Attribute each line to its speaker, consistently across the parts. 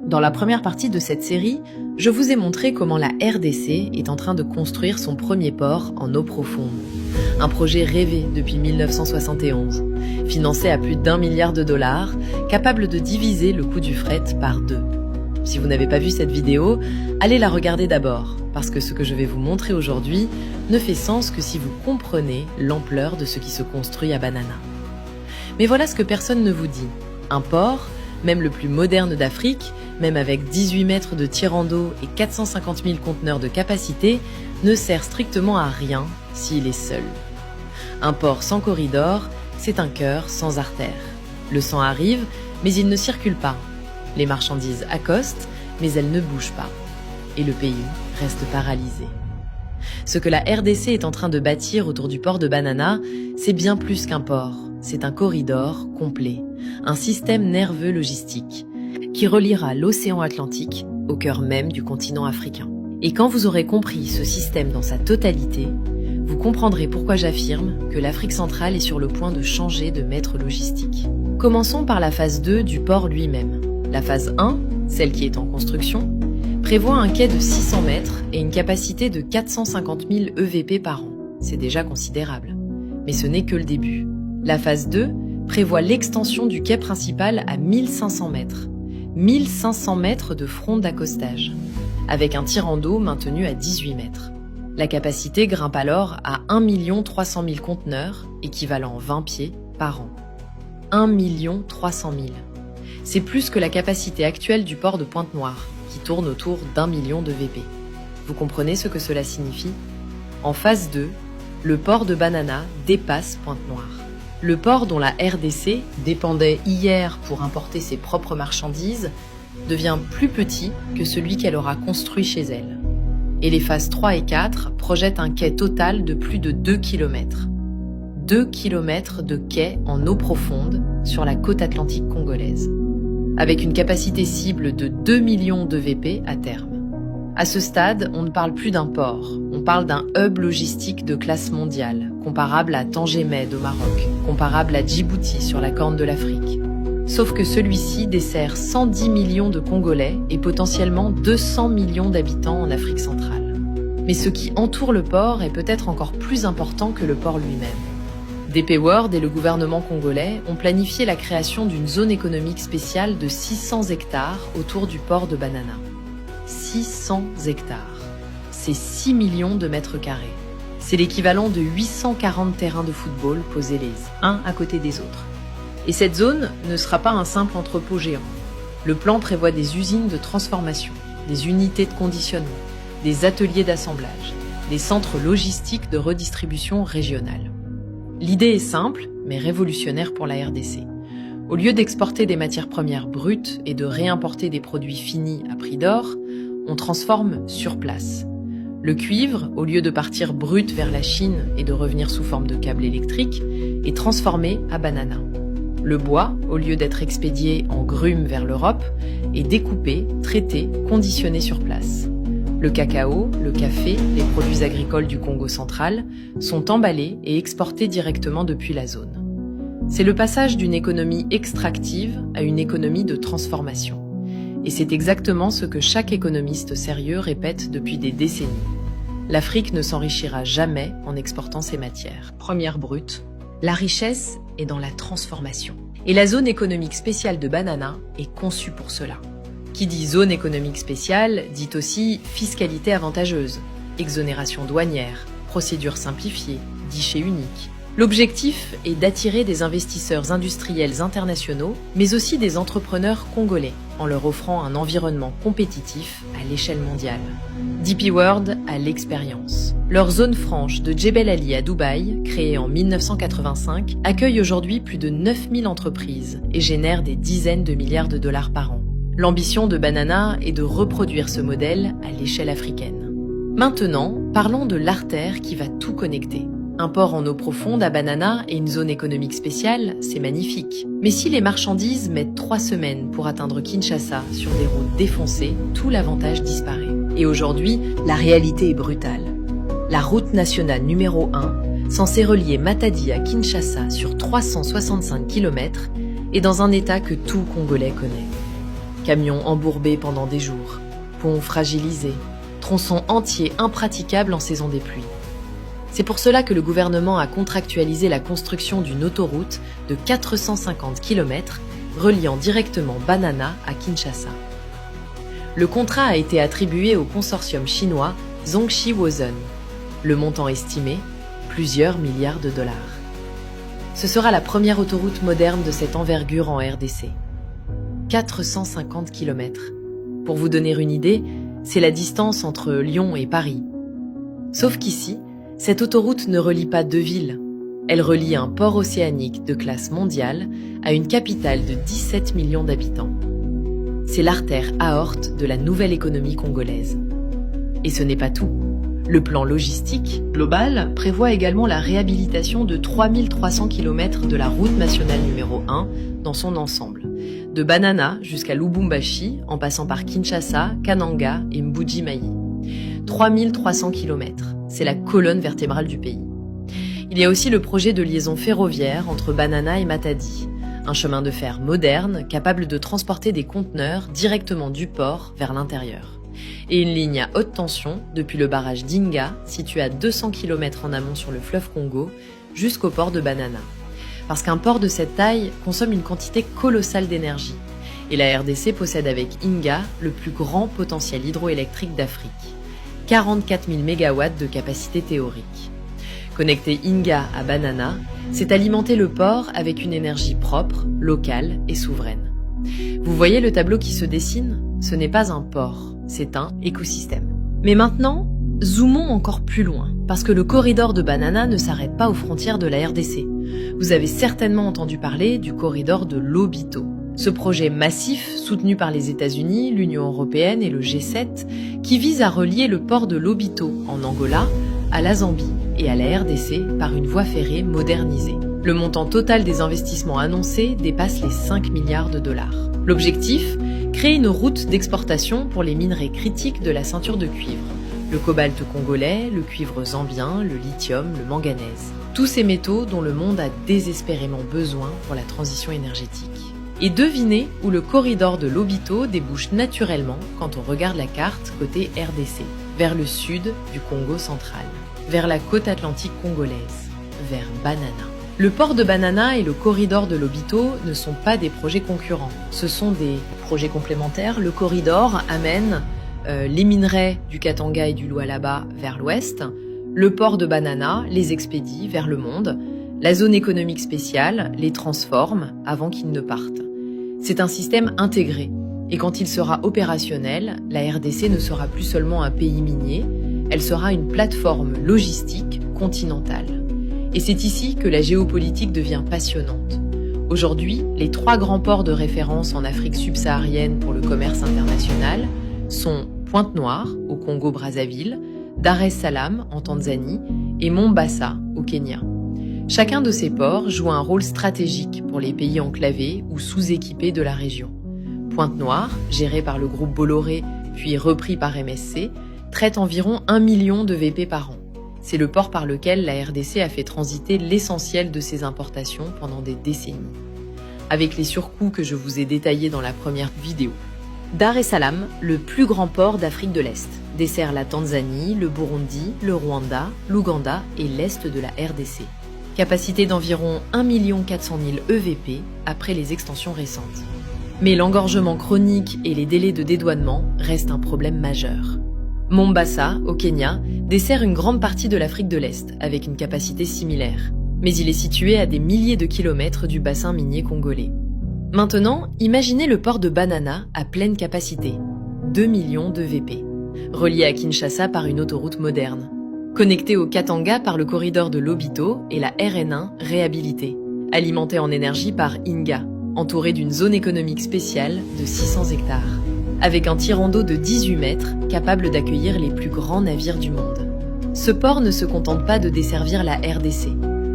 Speaker 1: Dans la première partie de cette série, je vous ai montré comment la RDC est en train de construire son premier port en eau profonde. Un projet rêvé depuis 1971, financé à plus d'1 milliard de dollars, capable de diviser le coût du fret par 2. Si vous n'avez pas vu cette vidéo, allez la regarder d'abord, parce que ce que je vais vous montrer aujourd'hui ne fait sens que si vous comprenez l'ampleur de ce qui se construit à Banana. Mais voilà ce que personne ne vous dit. Un port, même le plus moderne d'Afrique, même avec 18 mètres de tirant d'eau et 450 000 conteneurs de capacité, ne sert strictement à rien s'il est seul. Un port sans corridor, c'est un cœur sans artère. Le sang arrive, mais il ne circule pas. Les marchandises accostent, mais elles ne bougent pas. Et le pays reste paralysé. Ce que la RDC est en train de bâtir autour du port de Banana, c'est bien plus qu'un port. C'est un corridor complet, un système nerveux logistique qui reliera l'océan Atlantique au cœur même du continent africain. Et quand vous aurez compris ce système dans sa totalité, vous comprendrez pourquoi j'affirme que l'Afrique centrale est sur le point de changer de maître logistique. Commençons par la phase 2 du port lui-même. La phase 1, celle qui est en construction, prévoit un quai de 600 mètres et une capacité de 450 000 EVP par an. C'est déjà considérable. Mais ce n'est que le début. La phase 2 prévoit l'extension du quai principal à 1500 mètres. 1500 mètres de front d'accostage, avec un tirant d'eau maintenu à 18 mètres. La capacité grimpe alors à 1 300 000 conteneurs, équivalent 20 pieds, par an. 1 300 000. C'est plus que la capacité actuelle du port de Pointe-Noire, qui tourne autour d'1 million de VP. Vous comprenez ce que cela signifie ? En phase 2, le port de Banana dépasse Pointe-Noire. Le port dont la RDC dépendait hier pour importer ses propres marchandises devient plus petit que celui qu'elle aura construit chez elle. Et les phases 3 et 4 projettent un quai total de plus de 2 km. 2 km de quai en eau profonde sur la côte atlantique congolaise, avec une capacité cible de 2 millions de VP à terme. À ce stade, on ne parle plus d'un port, on parle d'un hub logistique de classe mondiale, comparable à Tanger Med au Maroc, comparable à Djibouti sur la Corne de l'Afrique. Sauf que celui-ci dessert 110 millions de Congolais et potentiellement 200 millions d'habitants en Afrique centrale. Mais ce qui entoure le port est peut-être encore plus important que le port lui-même. DP World et le gouvernement congolais ont planifié la création d'une zone économique spéciale de 600 hectares autour du port de Banana. 600 hectares. C'est 6 millions de mètres carrés. C'est l'équivalent de 840 terrains de football posés les uns à côté des autres. Et cette zone ne sera pas un simple entrepôt géant. Le plan prévoit des usines de transformation, des unités de conditionnement, des ateliers d'assemblage, des centres logistiques de redistribution régionale. L'idée est simple, mais révolutionnaire pour la RDC. Au lieu d'exporter des matières premières brutes et de réimporter des produits finis à prix d'or, on transforme sur place. Le cuivre, au lieu de partir brut vers la Chine et de revenir sous forme de câbles électriques, est transformé à Banana. Le bois, au lieu d'être expédié en grumes vers l'Europe, est découpé, traité, conditionné sur place. Le cacao, le café, les produits agricoles du Congo central sont emballés et exportés directement depuis la zone. C'est le passage d'une économie extractive à une économie de transformation. Et c'est exactement ce que chaque économiste sérieux répète depuis des décennies. L'Afrique ne s'enrichira jamais en exportant ses matières premières brutes. La richesse est dans la transformation. Et la zone économique spéciale de Banana est conçue pour cela. Qui dit zone économique spéciale dit aussi fiscalité avantageuse, exonération douanière, procédures simplifiées, guichet unique. L'objectif est d'attirer des investisseurs industriels internationaux, mais aussi des entrepreneurs congolais, en leur offrant un environnement compétitif à l'échelle mondiale. DP World a l'expérience. Leur zone franche de Djebel Ali à Dubaï, créée en 1985, accueille aujourd'hui plus de 9000 entreprises et génère des dizaines de milliards de dollars par an. L'ambition de Banana est de reproduire ce modèle à l'échelle africaine. Maintenant, parlons de l'artère qui va tout connecter. Un port en eau profonde à Banana et une zone économique spéciale, c'est magnifique. Mais si les marchandises mettent 3 semaines pour atteindre Kinshasa sur des routes défoncées, tout l'avantage disparaît. Et aujourd'hui, la réalité est brutale. La route nationale numéro 1, censée relier Matadi à Kinshasa sur 365 km, est dans un état que tout Congolais connaît. Camions embourbés pendant des jours, ponts fragilisés, tronçons entiers impraticables en saison des pluies. C'est pour cela que le gouvernement a contractualisé la construction d'une autoroute de 450 km reliant directement Banana à Kinshasa. Le contrat a été attribué au consortium chinois Zhongxi Wozhen. Le montant estimé, plusieurs milliards de dollars. Ce sera la première autoroute moderne de cette envergure en RDC. 450 km. Pour vous donner une idée, c'est la distance entre Lyon et Paris. Sauf qu'ici, cette autoroute ne relie pas deux villes. Elle relie un port océanique de classe mondiale à une capitale de 17 millions d'habitants. C'est l'artère aorte de la nouvelle économie congolaise. Et ce n'est pas tout. Le plan logistique global prévoit également la réhabilitation de 3300 km de la route nationale numéro 1 dans son ensemble, de Banana jusqu'à Lubumbashi, en passant par Kinshasa, Kananga et Mbuji-Mayi. 3300 km, c'est la colonne vertébrale du pays. Il y a aussi le projet de liaison ferroviaire entre Banana et Matadi, un chemin de fer moderne capable de transporter des conteneurs directement du port vers l'intérieur. Et une ligne à haute tension depuis le barrage d'Inga, situé à 200 km en amont sur le fleuve Congo, jusqu'au port de Banana. Parce qu'un port de cette taille consomme une quantité colossale d'énergie. Et la RDC possède avec Inga le plus grand potentiel hydroélectrique d'Afrique. 44 000 MW de capacité théorique. Connecter Inga à Banana, c'est alimenter le port avec une énergie propre, locale et souveraine. Vous voyez le tableau qui se dessine ? Ce n'est pas un port, c'est un écosystème. Mais maintenant, zoomons encore plus loin, parce que le corridor de Banana ne s'arrête pas aux frontières de la RDC. Vous avez certainement entendu parler du corridor de Lobito. Ce projet massif, soutenu par les États-Unis, l'Union européenne et le G7, qui vise à relier le port de Lobito en Angola à la Zambie et à la RDC par une voie ferrée modernisée. Le montant total des investissements annoncés dépasse les 5 milliards de dollars. L'objectif ? Créer une route d'exportation pour les minerais critiques de la ceinture de cuivre. Le cobalt congolais, le cuivre zambien, le lithium, le manganèse. Tous ces métaux dont le monde a désespérément besoin pour la transition énergétique. Et devinez où le corridor de Lobito débouche naturellement quand on regarde la carte côté RDC, vers le sud du Congo central, vers la côte atlantique congolaise, vers Banana. Le port de Banana et le corridor de Lobito ne sont pas des projets concurrents, ce sont des projets complémentaires. Le corridor amène les minerais du Katanga et du Lualaba vers l'ouest, le port de Banana les expédie vers le monde, la zone économique spéciale les transforme avant qu'ils ne partent. C'est un système intégré, et quand il sera opérationnel, la RDC ne sera plus seulement un pays minier, elle sera une plateforme logistique continentale. Et c'est ici que la géopolitique devient passionnante. Aujourd'hui, les 3 grands ports de référence en Afrique subsaharienne pour le commerce international sont Pointe-Noire, au Congo-Brazzaville, Dar es Salaam, en Tanzanie, et Mombasa, au Kenya. Chacun de ces ports joue un rôle stratégique pour les pays enclavés ou sous-équipés de la région. Pointe-Noire, géré par le groupe Bolloré puis repris par MSC, traite environ 1 million de VP par an. C'est le port par lequel la RDC a fait transiter l'essentiel de ses importations pendant des décennies. Avec les surcoûts que je vous ai détaillés dans la première vidéo. Dar es Salaam, le plus grand port d'Afrique de l'Est, dessert la Tanzanie, le Burundi, le Rwanda, l'Ouganda et l'Est de la RDC. Capacité d'environ 1 400 000 EVP après les extensions récentes. Mais l'engorgement chronique et les délais de dédouanement restent un problème majeur. Mombasa, au Kenya, dessert une grande partie de l'Afrique de l'Est, avec une capacité similaire. Mais il est situé à des milliers de kilomètres du bassin minier congolais. Maintenant, imaginez le port de Banana à pleine capacité, 2 millions de VP, relié à Kinshasa par une autoroute moderne, connecté au Katanga par le corridor de Lobito et la RN1 réhabilitée, alimenté en énergie par Inga, entouré d'une zone économique spéciale de 600 hectares. Avec un tirant d'eau de 18 mètres, capable d'accueillir les plus grands navires du monde. Ce port ne se contente pas de desservir la RDC.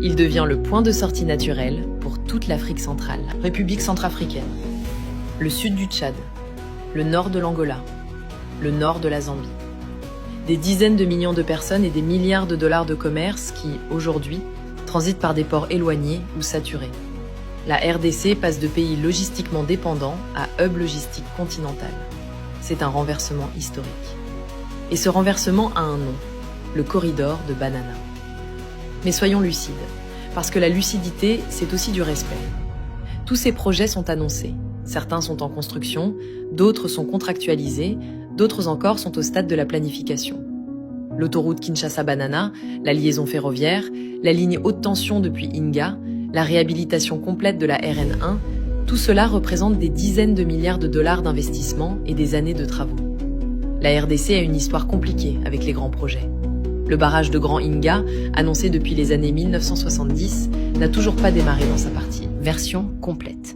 Speaker 1: Il devient le point de sortie naturel pour toute l'Afrique centrale, République centrafricaine, le sud du Tchad, le nord de l'Angola, le nord de la Zambie. Des dizaines de millions de personnes et des milliards de dollars de commerce qui, aujourd'hui, transitent par des ports éloignés ou saturés. la RDC passe de pays logistiquement dépendants à hub logistique continental. C'est un renversement historique. Et ce renversement a un nom, le corridor de Banana. Mais soyons lucides, parce que la lucidité, c'est aussi du respect. Tous ces projets sont annoncés. Certains sont en construction, d'autres sont contractualisés, d'autres encore sont au stade de la planification. L'autoroute Kinshasa-Banana, la liaison ferroviaire, la ligne haute tension depuis Inga, la réhabilitation complète de la RN1, tout cela représente des dizaines de milliards de dollars d'investissement et des années de travaux. La RDC a une histoire compliquée avec les grands projets. Le barrage de Grand Inga, annoncé depuis les années 1970, n'a toujours pas démarré dans sa partie. Version complète.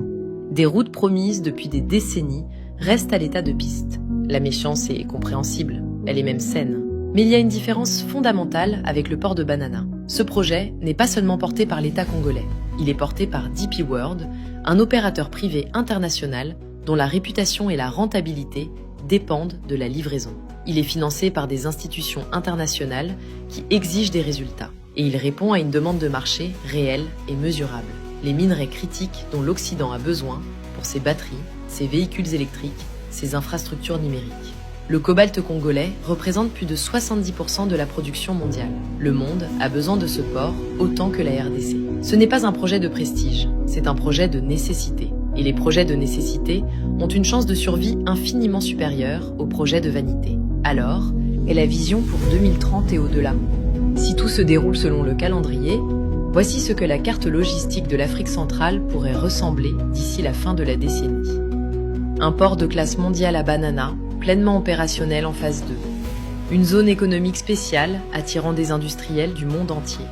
Speaker 1: Des routes promises depuis des décennies restent à l'état de piste. La méfiance est compréhensible, elle est même saine. Mais il y a une différence fondamentale avec le port de Banana. Ce projet n'est pas seulement porté par l'État congolais, il est porté par DP World, un opérateur privé international dont la réputation et la rentabilité dépendent de la livraison. Il est financé par des institutions internationales qui exigent des résultats. Et il répond à une demande de marché réelle et mesurable. Les minerais critiques dont l'Occident a besoin pour ses batteries, ses véhicules électriques, ses infrastructures numériques. Le cobalt congolais représente plus de 70% de la production mondiale. Le monde a besoin de ce port autant que la RDC. Ce n'est pas un projet de prestige, c'est un projet de nécessité. Et les projets de nécessité ont une chance de survie infiniment supérieure aux projets de vanité. Alors, est la vision pour 2030 et au-delà? Si tout se déroule selon le calendrier, voici ce que la carte logistique de l'Afrique centrale pourrait ressembler d'ici la fin de la décennie. Un port de classe mondiale à Banana, pleinement opérationnel en phase 2. Une zone économique spéciale attirant des industriels du monde entier.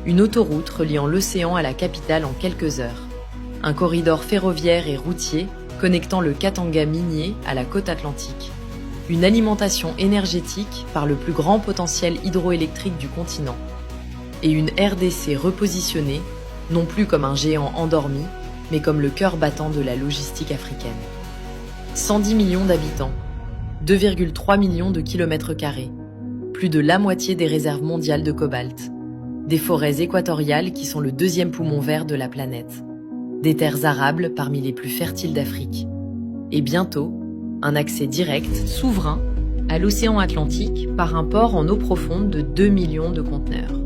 Speaker 1: Une autoroute reliant l'océan à la capitale en quelques heures. Un corridor ferroviaire et routier connectant le Katanga minier à la côte atlantique. Une alimentation énergétique par le plus grand potentiel hydroélectrique du continent. Et une RDC repositionnée, non plus comme un géant endormi, mais comme le cœur battant de la logistique africaine. 110 millions d'habitants, 2,3 millions de kilomètres carrés, plus de la moitié des réserves mondiales de cobalt, des forêts équatoriales qui sont le deuxième poumon vert de la planète, des terres arables parmi les plus fertiles d'Afrique, et bientôt, un accès direct, souverain, à l'océan Atlantique par un port en eau profonde de 2 millions de conteneurs.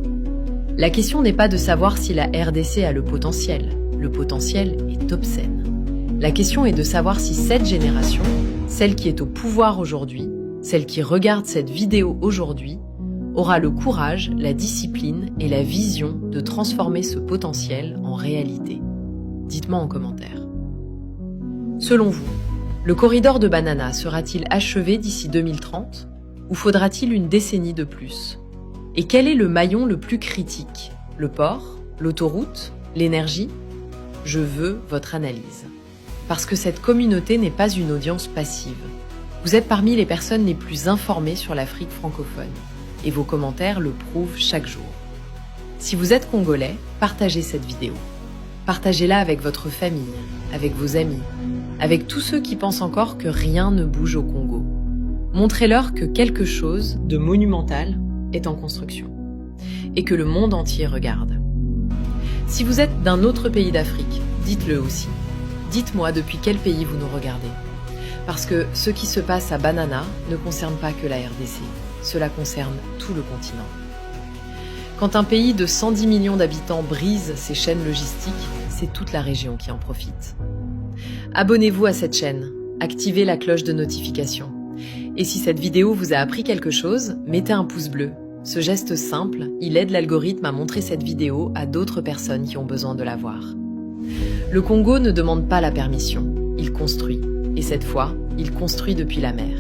Speaker 1: La question n'est pas de savoir si la RDC a le potentiel est obscène. La question est de savoir si cette génération, celle qui est au pouvoir aujourd'hui, celle qui regarde cette vidéo aujourd'hui, aura le courage, la discipline et la vision de transformer ce potentiel en réalité. Dites-moi en commentaire. Selon vous, le corridor de Banana sera-t-il achevé d'ici 2030 ou faudra-t-il une décennie de plus? Et quel est le maillon le plus critique? Le port? L'autoroute? L'énergie? Je veux votre analyse. Parce que cette communauté n'est pas une audience passive. Vous êtes parmi les personnes les plus informées sur l'Afrique francophone. Et vos commentaires le prouvent chaque jour. Si vous êtes congolais, partagez cette vidéo. Partagez-la avec votre famille, avec vos amis, avec tous ceux qui pensent encore que rien ne bouge au Congo. Montrez-leur que quelque chose de monumental est en construction et que le monde entier regarde. Si vous êtes d'un autre pays d'Afrique, dites-le aussi. Dites-moi depuis quel pays vous nous regardez. Parce que ce qui se passe à Banana ne concerne pas que la RDC, cela concerne tout le continent. Quand un pays de 110 millions d'habitants brise ses chaînes logistiques, c'est toute la région qui en profite. Abonnez-vous à cette chaîne, activez la cloche de notification. Et si cette vidéo vous a appris quelque chose, mettez un pouce bleu. Ce geste simple, il aide l'algorithme à montrer cette vidéo à d'autres personnes qui ont besoin de la voir. Le Congo ne demande pas la permission, il construit. Et cette fois, il construit depuis la mer.